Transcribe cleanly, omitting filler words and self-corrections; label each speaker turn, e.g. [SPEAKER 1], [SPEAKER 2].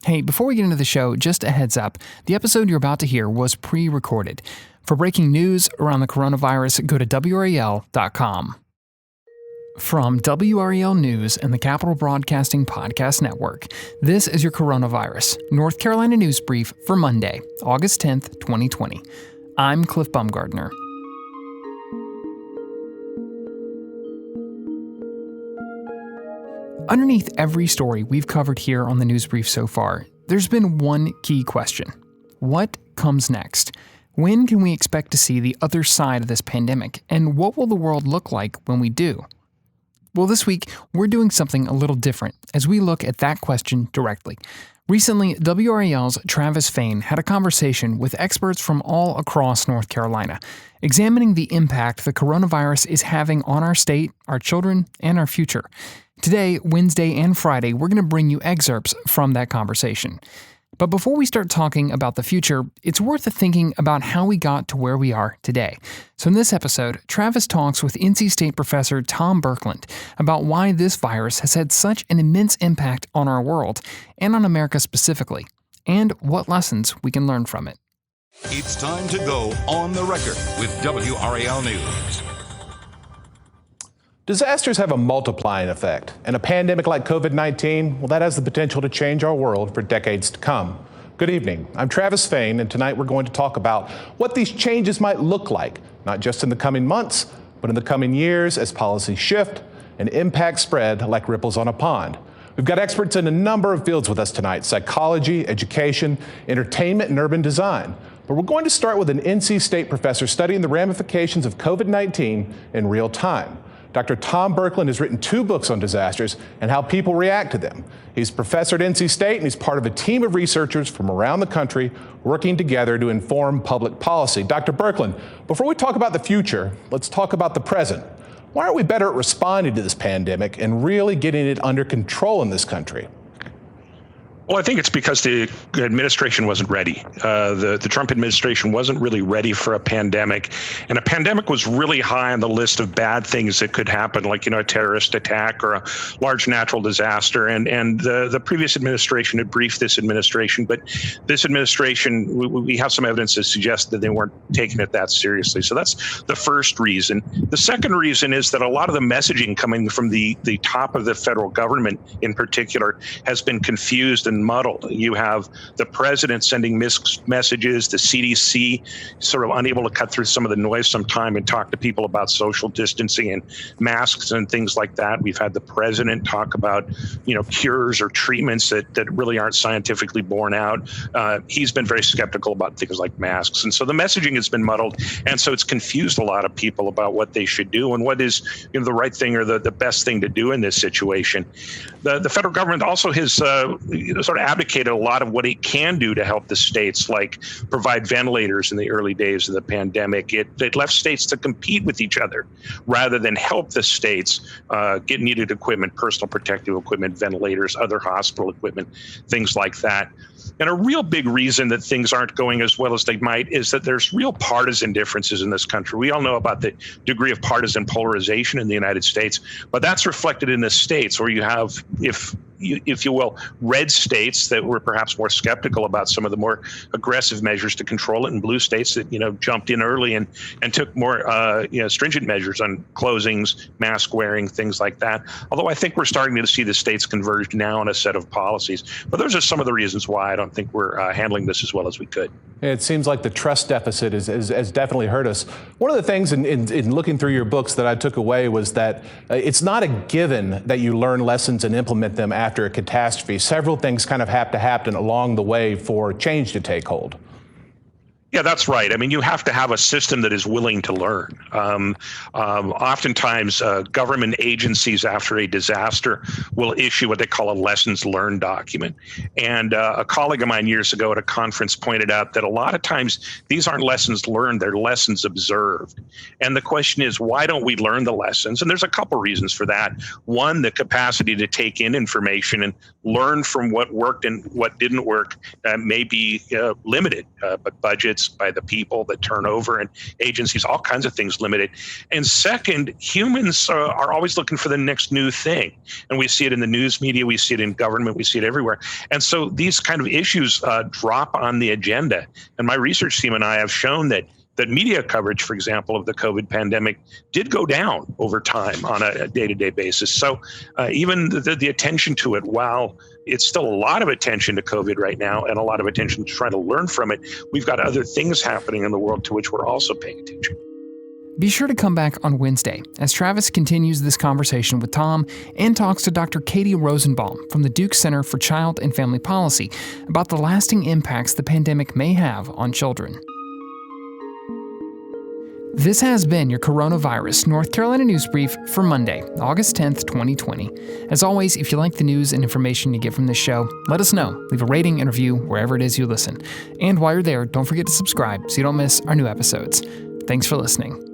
[SPEAKER 1] Hey, before we get into the show, just a heads up. The episode you're about to hear was pre-recorded. For breaking news around the coronavirus, go to WRAL.com. From WRAL News and the Capital Broadcasting Podcast Network, this is your Coronavirus, North Carolina News Brief for Monday, August 10th, 2020. I'm Cliff Baumgardner. Underneath every story we've covered here on the news brief so far, there's been one key question. What comes next? When can we expect to see the other side of this pandemic, and what will the world look like when we do? Well, this week, we're doing something a little different as we look at that question directly. Recently, WRAL's Travis Fain had a conversation with experts from all across North Carolina, examining the impact the coronavirus is having on our state, our children, and our future. Today, Wednesday and Friday, we're going to bring you excerpts from that conversation. But before we start talking about the future, it's worth thinking about how we got to where we are today. So in this episode, Travis talks with NC State professor Tom Birkland about why this virus has had such an immense impact on our world, and on America specifically, and what lessons we can learn from it.
[SPEAKER 2] It's time to go on the record with WRAL News.
[SPEAKER 3] Disasters have a multiplying effect, and a pandemic like COVID-19, well, that has the potential to change our world for decades to come. Good evening. I'm Travis Fain, and tonight we're going to talk about what these changes might look like, not just in the coming months, but in the coming years as policies shift and impacts spread like ripples on a pond. We've got experts in a number of fields with us tonight: psychology, education, entertainment, and urban design. But we're going to start with an NC State professor studying the ramifications of COVID-19 in real time. Dr. Tom Birkland has written 2 books on disasters and how people react to them. He's professor at NC State, and he's part of a team of researchers from around the country working together to inform public policy. Dr. Birkland, before we talk about the future, let's talk about the present. Why aren't we better at responding to this pandemic and really getting it under control in this country?
[SPEAKER 4] Well, I think it's because the administration wasn't ready. The Trump administration wasn't really ready for a pandemic, and a pandemic was really high on the list of bad things that could happen, like, a terrorist attack or a large natural disaster. And the previous administration had briefed this administration, but this administration, we have some evidence that suggests that they weren't taking it that seriously. So that's the first reason. The second reason is that a lot of the messaging coming from the top of the federal government in particular has been confused and muddled. You have the president sending mixed messages, the CDC sort of unable to cut through some of the noise sometime and talk to people about social distancing and masks and things like that. We've had the president talk about, cures or treatments that really aren't scientifically borne out. He's been very skeptical about things like masks. And so the messaging has been muddled. And so it's confused a lot of people about what they should do and what is the right thing or the best thing to do in this situation. The federal government also has sort of advocated a lot of what it can do to help the states, like provide ventilators in the early days of the pandemic. It left states to compete with each other rather than help the states get needed equipment, personal protective equipment, ventilators, other hospital equipment, things like that. And a real big reason that things aren't going as well as they might is that there's real partisan differences in this country. We all know about the degree of partisan polarization in the United States, but that's reflected in the states where you have, if you will, red states that were perhaps more skeptical about some of the more aggressive measures to control it, and blue states that, jumped in early and took more, stringent measures on closings, mask wearing, things like that. Although I think we're starting to see the states converge now on a set of policies. But those are some of the reasons why I don't think we're handling this as well as we could.
[SPEAKER 3] It seems like the trust deficit has definitely hurt us. One of the things in looking through your books that I took away was that it's not a given that you learn lessons and implement them after a catastrophe. Several things kind of have to happen along the way for change to take hold.
[SPEAKER 4] Yeah, that's right. I mean, you have to have a system that is willing to learn. Oftentimes, government agencies after a disaster will issue what they call a lessons learned document. And a colleague of mine years ago at a conference pointed out that a lot of times these aren't lessons learned, they're lessons observed. And the question is, why don't we learn the lessons? And there's a couple reasons for that. One, the capacity to take in information and learn from what worked and what didn't work may be limited, but budgets rights by the people, the turnover and agencies, all kinds of things limited. And second, humans are always looking for the next new thing. And we see it in the news media, we see it in government, we see it everywhere. And so these kind of issues drop on the agenda. And my research team and I have shown that media coverage, for example, of the COVID pandemic did go down over time on a day-to-day basis. So even the attention to it, while it's still a lot of attention to COVID right now and a lot of attention to trying to learn from it, we've got other things happening in the world to which we're also paying attention.
[SPEAKER 1] Be sure to come back on Wednesday as Travis continues this conversation with Tom and talks to Dr. Katie Rosenbaum from the Duke Center for Child and Family Policy about the lasting impacts the pandemic may have on children. This has been your Coronavirus North Carolina News Brief for Monday, August 10th, 2020. As always, if you like the news and information you get from this show, let us know. Leave a rating and review wherever it is you listen. And while you're there, don't forget to subscribe so you don't miss our new episodes. Thanks for listening.